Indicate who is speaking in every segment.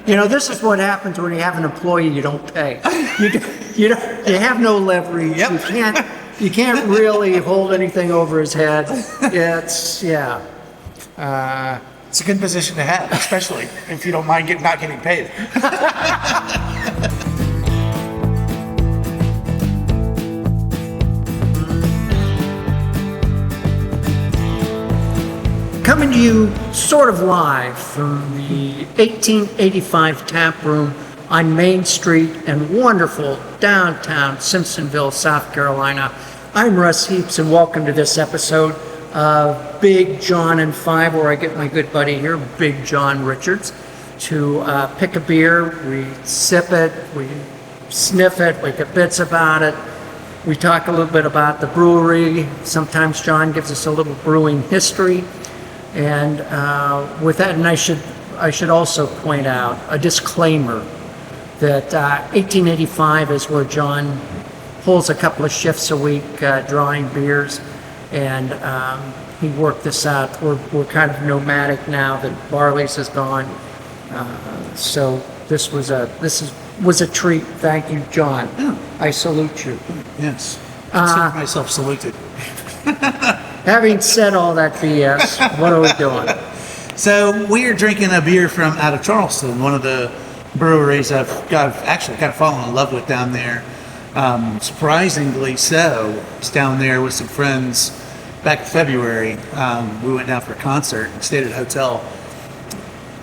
Speaker 1: This is what happens when you have an employee you don't pay. You have no leverage.
Speaker 2: Yep.
Speaker 1: You can't really hold anything over his head. It's
Speaker 2: It's a good position to have, especially if you don't mind not getting paid.
Speaker 1: Coming to you sort of live from the 1885 tap room on Main Street in wonderful downtown Simpsonville, South Carolina. I'm Russ Heaps, and welcome to this episode of Big John and Five, where I get my good buddy here, Big John Richards, to pick a beer. We sip it, we sniff it, we get bits about it. We talk a little bit about the brewery. Sometimes John gives us a little brewing history. And with that, and I should also point out a disclaimer that 1885 is where John pulls a couple of shifts a week drawing beers, and he worked this out. We're kind of nomadic now that Barley's is gone, so this was a treat. Thank you, John.
Speaker 2: Yeah.
Speaker 1: I salute you.
Speaker 2: Yes. Consider myself saluted.
Speaker 1: Having said all that BS, what are we doing?
Speaker 2: So we're drinking a beer from out of Charleston, one of the breweries I've actually kind of fallen in love with down there. Surprisingly so. I was down there with some friends back in February. We went down for a concert and stayed at a hotel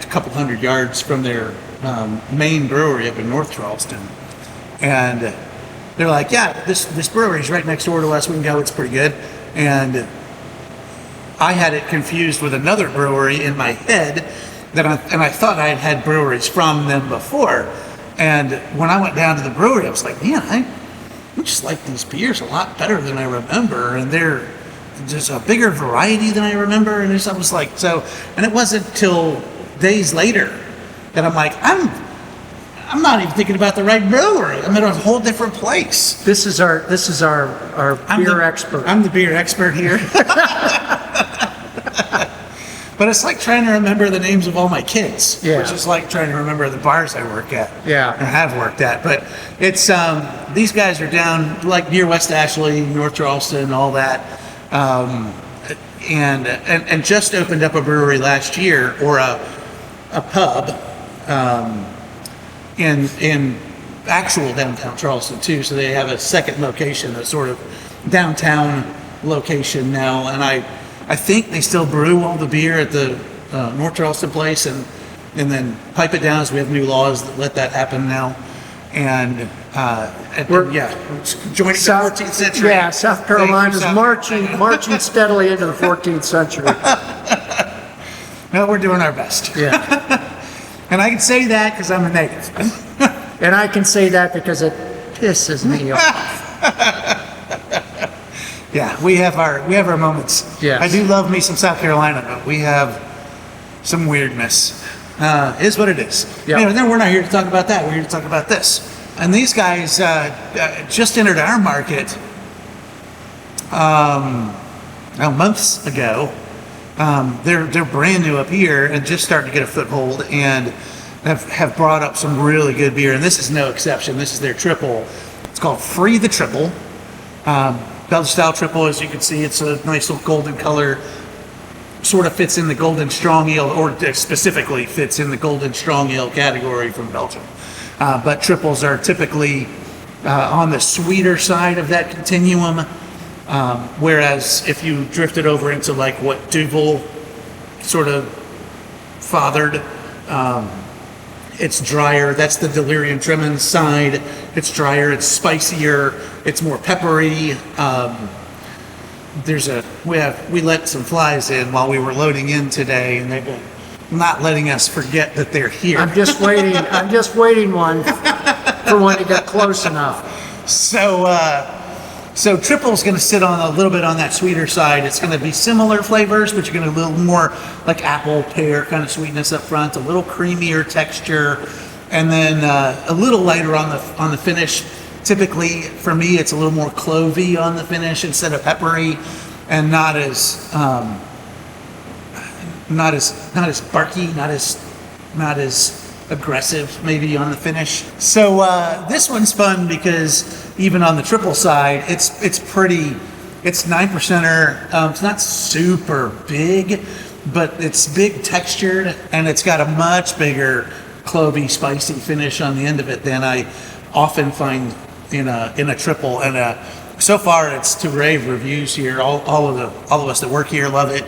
Speaker 2: a couple hundred yards from their main brewery up in North Charleston. And they're like, yeah, this brewery's right next door to us. We can go. It's pretty good. And I had it confused with another brewery in my head and I thought I had breweries from them before. And when I went down to the brewery, I was like, man, I just like these beers a lot better than I remember. And there's a bigger variety than I remember. And I was like, and it wasn't till days later that I'm like, I'm not even thinking about the right brewery. I'm in a whole different place.
Speaker 1: This is our beer expert.
Speaker 2: I'm the beer expert here. But it's like trying to remember the names of all my kids, which is like trying to remember the bars I work at, or have worked at. But it's these guys are down like near West Ashley, North Charleston, all that, and just opened up a brewery last year, or a pub in actual downtown Charleston too. So they have a second location, a sort of downtown location now, and I think they still brew all the beer at the North Charleston place and then pipe it down, as we have new laws that let that happen now. And joining the 14th century.
Speaker 1: Yeah, South Carolina's marching steadily into the 14th century.
Speaker 2: No, we're doing our best.
Speaker 1: Yeah.
Speaker 2: And I can say that because I'm a native.
Speaker 1: And I can say that because it pisses me off.
Speaker 2: Yeah, we have our moments.
Speaker 1: Yes.
Speaker 2: I do love me some South Carolina, but we have some weirdness. Is what it is.
Speaker 1: Yep.
Speaker 2: Anyway, then we're not here to talk about that. We're here to talk about this. And these guys just entered our market months ago. They're brand new up here and just starting to get a foothold, and have brought up some really good beer. And this is no exception. This is their triple. It's called Free the Triple. Belgian style triple, as you can see, it's a nice little golden color. Sort of fits in the golden strong ale, or specifically fits in the golden strong ale category from Belgium. But triples are typically on the sweeter side of that continuum. Whereas if you drifted over into like what Duvel sort of fathered, it's drier. That's the delirium tremens side. It's drier, it's spicier, it's more peppery. We let some flies in while we were loading in today, and they've been not letting us forget that they're here.
Speaker 1: I'm just waiting for one to get close enough.
Speaker 2: So triple's going to sit on a little bit on that sweeter side. It's going to be similar flavors, but you're going to get a little more like apple, pear kind of sweetness up front, a little creamier texture, and then a little lighter on the finish. Typically, for me, it's a little more clovey on the finish instead of peppery, and not as barky, not as aggressive maybe on the finish. So this one's fun because even on the triple side, it's 9%er. It's not super big, but it's big textured, and it's got a much bigger clovey, spicy finish on the end of it than I often find in a triple. And so far, it's to rave reviews here. All of us that work here love it.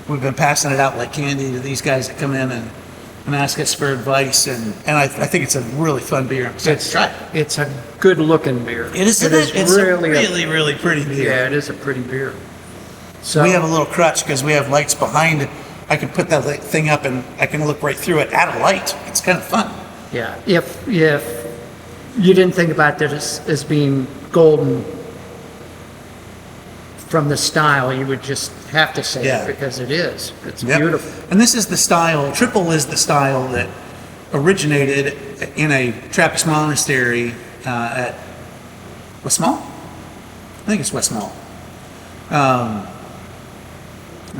Speaker 2: We've been passing it out like candy to these guys that come in and ask us for advice, and I think it's a really fun beer. I'm excited to try it.
Speaker 1: It's a good looking beer.
Speaker 2: It's really pretty beer.
Speaker 1: Yeah, it is a pretty beer. So
Speaker 2: we have a little crutch because we have lights behind it. I can put that thing up and I can look right through it at a light. It's kind of fun.
Speaker 1: yeah, if you didn't think about this as being golden from the style, you would just have to say
Speaker 2: Yeah.
Speaker 1: it because it is. It's
Speaker 2: Yep.
Speaker 1: beautiful.
Speaker 2: And this is the style, triple is the style that originated in a Trappist monastery at Westmall? I think it's Westmall. I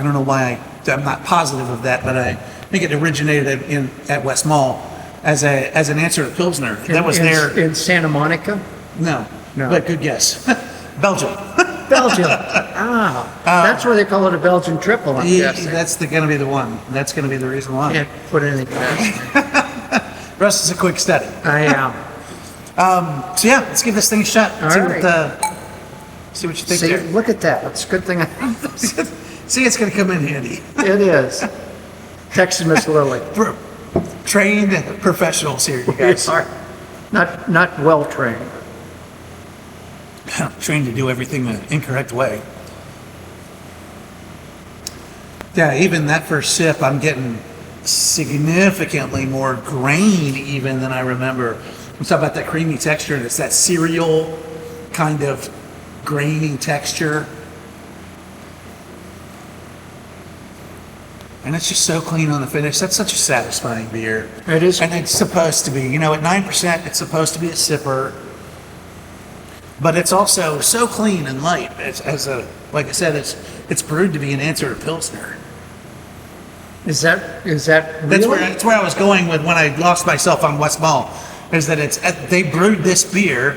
Speaker 2: don't know why I'm not positive of that, but I think it originated at Westmall as an answer to Pilsner. That was there.
Speaker 1: In Santa Monica?
Speaker 2: No,
Speaker 1: No.
Speaker 2: but good guess. Belgium.
Speaker 1: Belgium. That's where they call it a Belgian triple, I'm guessing.
Speaker 2: That's going to be the one. That's going to be the reason why.
Speaker 1: Can't put anything past me.
Speaker 2: Russ is a quick study.
Speaker 1: I am.
Speaker 2: So yeah, let's give this thing a shot.
Speaker 1: All right.
Speaker 2: See what you think
Speaker 1: See,
Speaker 2: there.
Speaker 1: look at that. It's a good thing
Speaker 2: See, it's going to come in handy.
Speaker 1: it is. Texas Miss Lily.
Speaker 2: Trained professionals here, you guys.
Speaker 1: We are. Not well trained.
Speaker 2: Trained to do everything the incorrect way. Yeah, even that first sip, I'm getting significantly more grain even than I remember. I'm talking about that creamy texture, and it's that cereal kind of grainy texture. And it's just so clean on the finish. That's such a satisfying beer.
Speaker 1: It is.
Speaker 2: And it's supposed to be, at 9%, it's supposed to be a sipper. But it's also so clean and light. Like I said, it's brewed to be an answer to Pilsner.
Speaker 1: Is that really?
Speaker 2: That's where I was going with when I lost myself on West Mall, is that they brewed this beer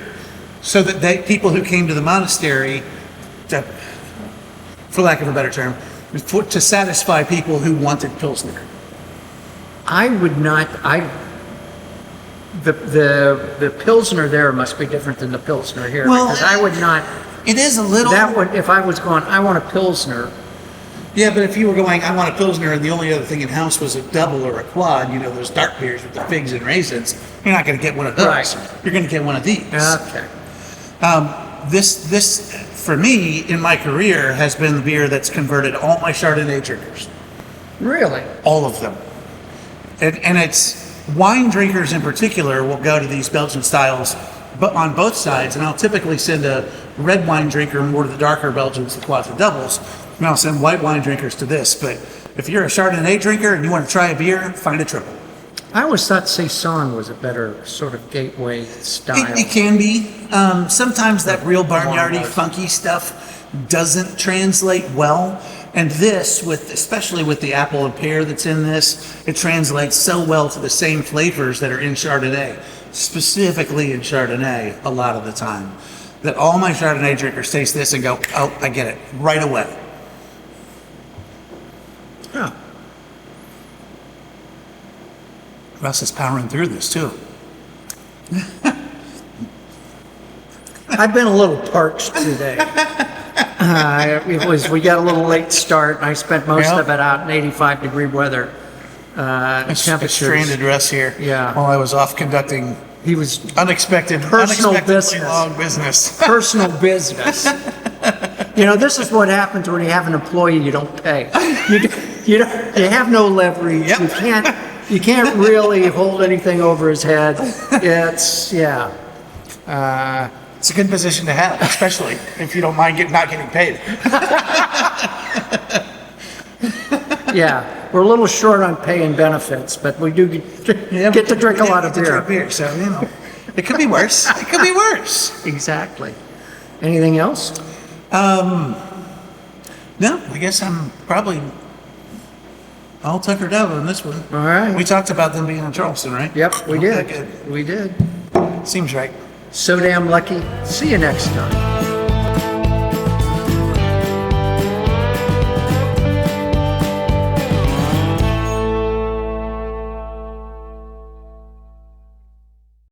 Speaker 2: so that people who came to the monastery, for lack of a better term, to satisfy people who wanted Pilsner.
Speaker 1: I would not. The Pilsner there must be different than the Pilsner here,
Speaker 2: Well,
Speaker 1: because I would not.
Speaker 2: It is a little.
Speaker 1: That would, if I was going, I want a Pilsner.
Speaker 2: Yeah, but if you were going, I want a Pilsner, and the only other thing in house was a double or a quad, those dark beers with the figs and raisins, you're not going to get one of those.
Speaker 1: Right.
Speaker 2: You're going to get one of these.
Speaker 1: Okay.
Speaker 2: This for me in my career has been the beer that's converted all my Chardonnay drinkers,
Speaker 1: Really?
Speaker 2: all of them, and it's wine drinkers in particular will go to these Belgian styles, but on both sides, and I'll typically send a red wine drinker more to the darker Belgians, the quads and doubles, and I'll send white wine drinkers to this. But if you're a Chardonnay drinker and you want to try a beer, find a triple.
Speaker 1: I always thought Saison was a better sort of gateway style.
Speaker 2: It can be. Sometimes that real barnyardy, funky stuff doesn't translate well. And this, especially with the apple and pear that's in this, it translates so well to the same flavors that are in Chardonnay, specifically in Chardonnay a lot of the time, that all my Chardonnay drinkers taste this and go, oh, I get it, right away.
Speaker 1: Yeah.
Speaker 2: Russ is powering through this too.
Speaker 1: I've been a little parched today. We got a little late start. I spent most of it out in 85-degree weather.
Speaker 2: I
Speaker 1: Temperatures.
Speaker 2: stranded Russ here
Speaker 1: Yeah.
Speaker 2: while I was off conducting
Speaker 1: He was
Speaker 2: unexpectedly
Speaker 1: business.
Speaker 2: long business.
Speaker 1: personal business. This is what happens when you have an employee you don't pay. You have no leverage.
Speaker 2: Yep.
Speaker 1: You can't really hold anything over his head. It's
Speaker 2: It's a good position to have, especially if you don't mind not getting paid.
Speaker 1: yeah. We're a little short on pay and benefits, but we do get to drink a lot of beer.
Speaker 2: So it could be worse. It could be worse.
Speaker 1: Exactly. Anything else?
Speaker 2: No, I guess I'm All Tucker Dell in this one.
Speaker 1: All right.
Speaker 2: We talked about them being in Charleston, right?
Speaker 1: Yep, we
Speaker 2: Okay,
Speaker 1: did.
Speaker 2: good.
Speaker 1: We did.
Speaker 2: Seems right.
Speaker 1: So damn lucky. See you next time.